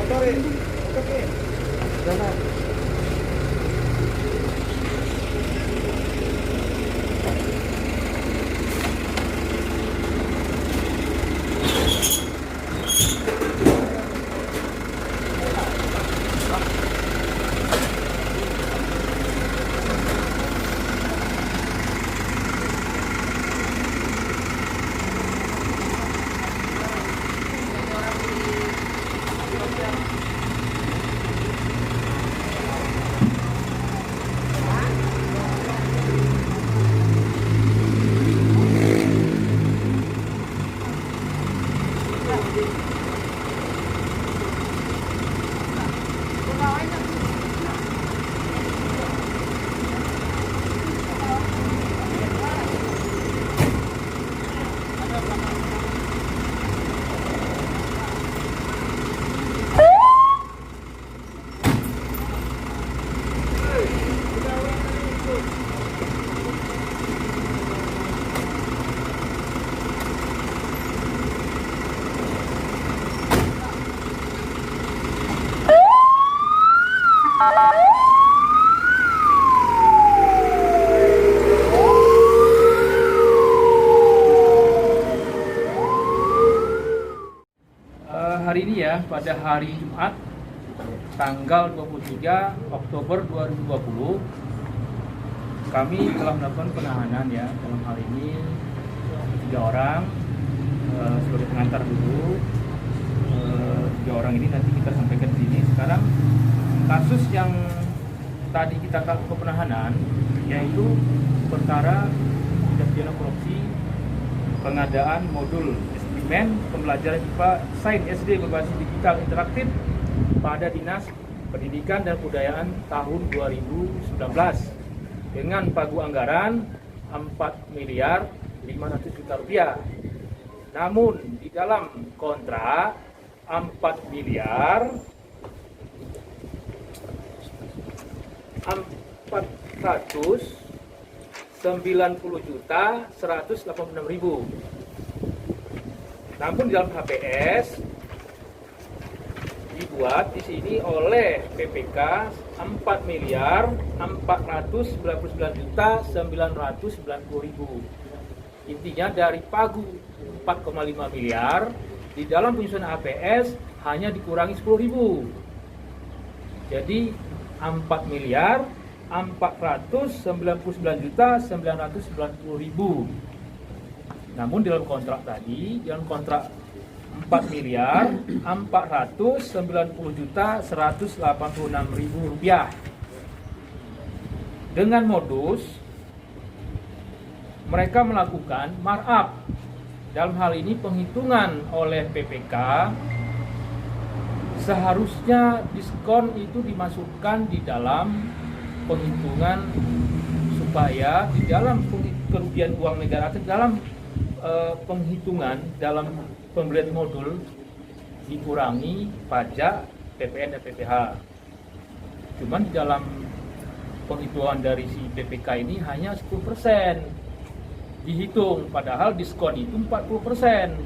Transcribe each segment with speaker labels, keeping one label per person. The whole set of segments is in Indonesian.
Speaker 1: Sorry. Oke. Jangan. Hari ini ya, pada hari Jumat tanggal 23 Oktober 2020 kami telah melakukan penahanan ya, dalam hal ini 3 orang sebagai pengantar dulu. 3 orang ini nanti kita sampaikan di sini. Sekarang kasus yang tadi kita lakukan penahanan yaitu perkara tindak pidana korupsi pengadaan modul pembelajaran IPA Sains SD berbasis digital interaktif pada Dinas Pendidikan dan Kebudayaan tahun 2019 dengan pagu anggaran 4 miliar 500 juta rupiah. Namun di dalam kontrak 4 miliar 490 juta 186 ribu. Namun di dalam HPS dibuat di sini oleh PPK 4 miliar 499 juta 990 ribu. Intinya dari pagu 4,5 miliar di dalam penyusunan HPS hanya dikurangi 10 ribu. Jadi 4 miliar 499 juta 990 ribu. Namun dalam kontrak tadi, dalam kontrak 4 miliar 490 juta 186 ribu rupiah. Dengan modus mereka melakukan markup. Dalam hal ini penghitungan oleh PPK seharusnya diskon itu dimasukkan di dalam penghitungan supaya di dalam kerugian uang negara atau dalam penghitungan dalam pembelian modul dikurangi pajak PPN dan PPH. Cuman di dalam penghitungan dari si PPK ini hanya 10% dihitung, padahal diskon itu 40%.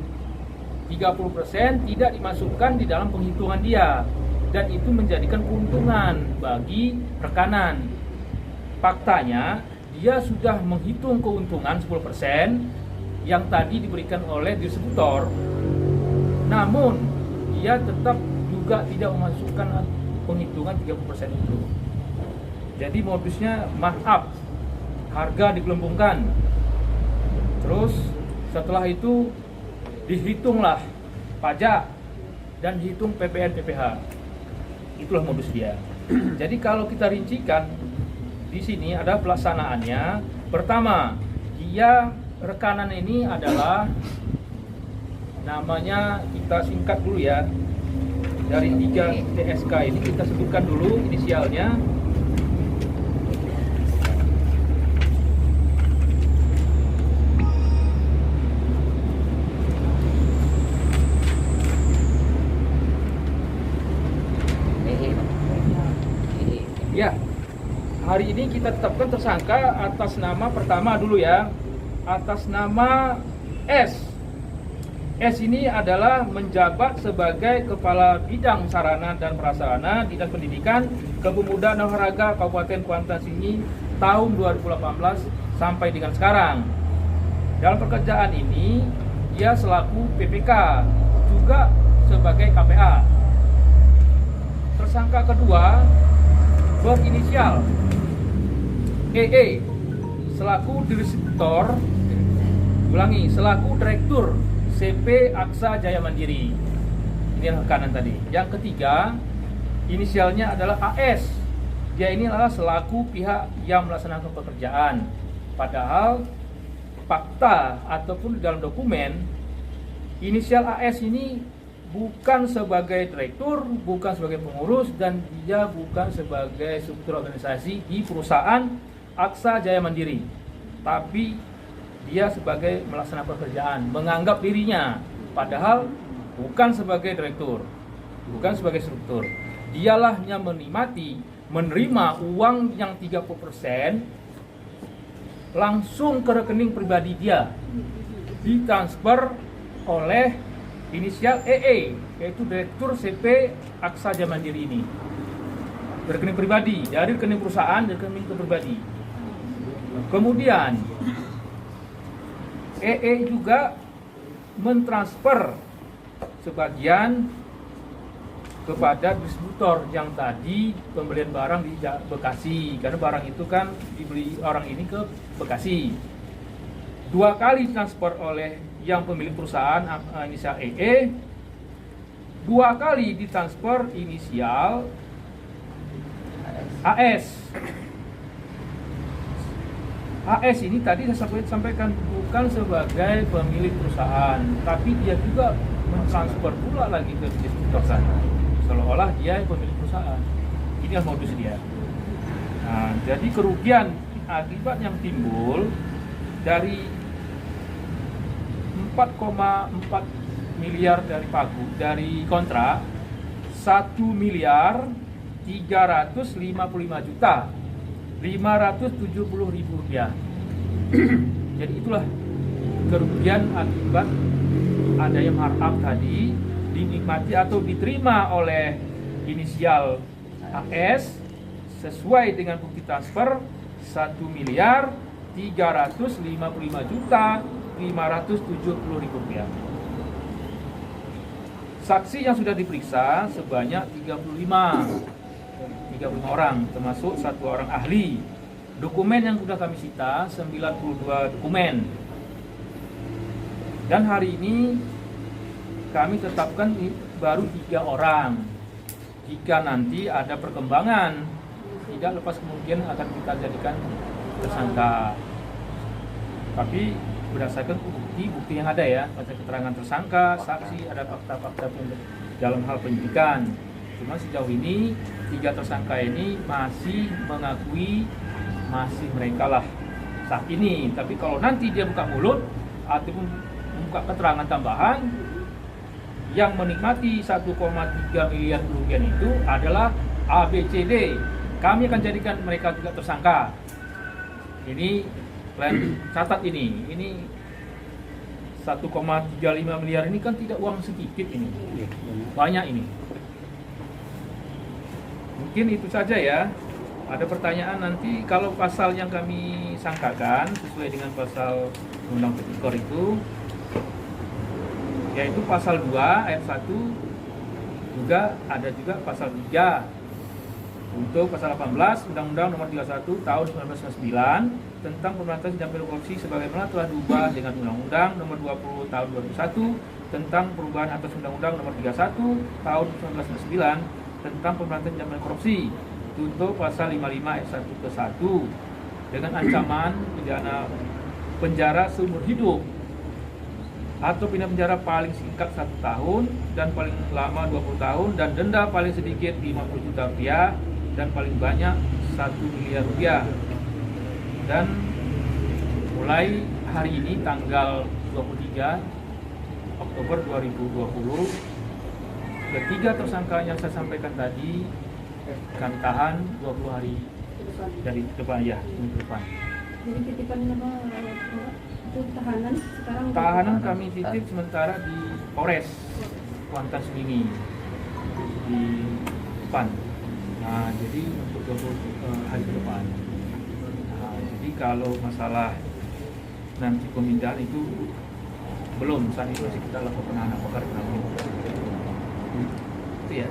Speaker 1: 30% tidak dimasukkan di dalam penghitungan dia, dan itu menjadikan keuntungan bagi rekanan. Faktanya dia sudah menghitung keuntungan 10% yang tadi diberikan oleh distributor, namun dia tetap juga tidak memasukkan penghitungan 30% itu. Jadi modusnya markup, harga digelembungkan, terus setelah itu dihitunglah pajak dan dihitung PPN PPH. Itulah modus dia. Jadi kalau kita rincikan di sini ada pelaksanaannya. Pertama, dia rekanan ini adalah namanya, kita singkat dulu ya, dari 3 TSK ini kita sebutkan dulu inisialnya. Ya, hari ini kita tetapkan tersangka atas nama pertama dulu ya, atas nama S. S ini adalah menjabat sebagai Kepala Bidang Sarana dan Prasarana Dinas Pendidikan, Kepemudaan dan Olahraga Kabupaten Kuantan Singi tahun 2018 sampai dengan sekarang. Dalam pekerjaan ini, dia selaku PPK, juga sebagai KPA. Tersangka kedua berinisial EE, selaku Direktur CP Aksa Jaya Mandiri. Ini yang kanan tadi. Yang ketiga, inisialnya adalah AS. Dia ini adalah selaku pihak yang melaksanakan pekerjaan. Padahal fakta ataupun dalam dokumen, inisial AS ini bukan sebagai direktur, bukan sebagai pengurus, dan dia bukan sebagai struktur organisasi di perusahaan Aksa Jaya Mandiri. Tapi dia sebagai melaksanakan pekerjaan, menganggap dirinya, padahal bukan sebagai direktur, bukan sebagai struktur. Dialah yang menerima uang yang 30% langsung ke rekening pribadi dia, ditransfer oleh inisial EE, yaitu Direktur CP Aksa Jaya Mandiri ini. Rekening pribadi, dari rekening perusahaan ke rekening pribadi. Kemudian EE juga mentransfer sebagian kepada distributor yang tadi pembelian barang di Bekasi, karena barang itu kan dibeli orang ini ke Bekasi. 2 kali transfer oleh yang pemilik perusahaan inisial EE, 2 kali ditransfer inisial AS. AS ini tadi saya sampaikan bukan sebagai pemilik perusahaan, tapi dia juga mentransfer pula lagi ke distributor sana, seolah-olah dia pemilik perusahaan. Ini yang modus dia. Nah, jadi kerugian akibat yang timbul dari 4,4 miliar dari kontrak, 1 miliar 355 juta 570.000 rupiah. Jadi itulah kerugian akibat adanya markup tadi, dinikmati atau diterima oleh inisial AS sesuai dengan bukti transfer 1 miliar 355 juta 570.000 rupiah. Saksi yang sudah diperiksa sebanyak 35 orang, termasuk 1 orang ahli. Dokumen yang sudah kami sita 92 dokumen. Dan hari ini kami tetapkan baru 3 orang. Jika nanti ada perkembangan, tidak lepas kemungkinan akan kita jadikan tersangka. Tapi berdasarkan bukti yang ada ya, pada keterangan tersangka, saksi, ada fakta-fakta dalam hal penyidikan. Cuma sejauh ini 3 tersangka ini masih mengakui masih mereka lah saat ini. Tapi kalau nanti dia buka mulut ataupun membuka keterangan tambahan, yang menikmati 1,3 miliar kerugian itu adalah ABCD. Kami akan jadikan mereka juga tersangka. Ini kalian catat ini 1,35 miliar ini kan tidak uang sedikit ini, banyak ini. Mungkin itu saja ya. Ada pertanyaan nanti kalau pasal yang kami sangkakan sesuai dengan pasal Undang Tipikor itu, yaitu pasal 2 ayat 1, juga ada juga pasal 3 untuk pasal 18 Undang-Undang Nomor 31 Tahun 1999 tentang pemberantasan tindak pidana korupsi sebagaimana telah diubah dengan Undang-Undang Nomor 20 Tahun 2001 tentang perubahan atas Undang-Undang Nomor 31 Tahun 1999 tentang pemberantasan tindak pidana korupsi untuk pasal 55 ayat 1 ke 1 dengan ancaman pidana penjara seumur hidup atau pidana penjara paling singkat 1 tahun dan paling lama 20 tahun dan denda paling sedikit 50 juta rupiah dan paling banyak 1 miliar rupiah. Dan mulai hari ini tanggal 23 Oktober 2020, ketiga tersangka yang saya sampaikan tadi kami tahan 20 hari dari depan ya, minggu depan.
Speaker 2: Jadi titipan nama itu tahanan sekarang?
Speaker 1: Tahanan kami titip sementara di Polres Kuantan Sengingi di depan. Nah, jadi untuk hari ke depan. Nah, jadi kalau masalah nanti pemindahan itu belum, saat ini masih kita lakukan penahanan perkara. Itu ya.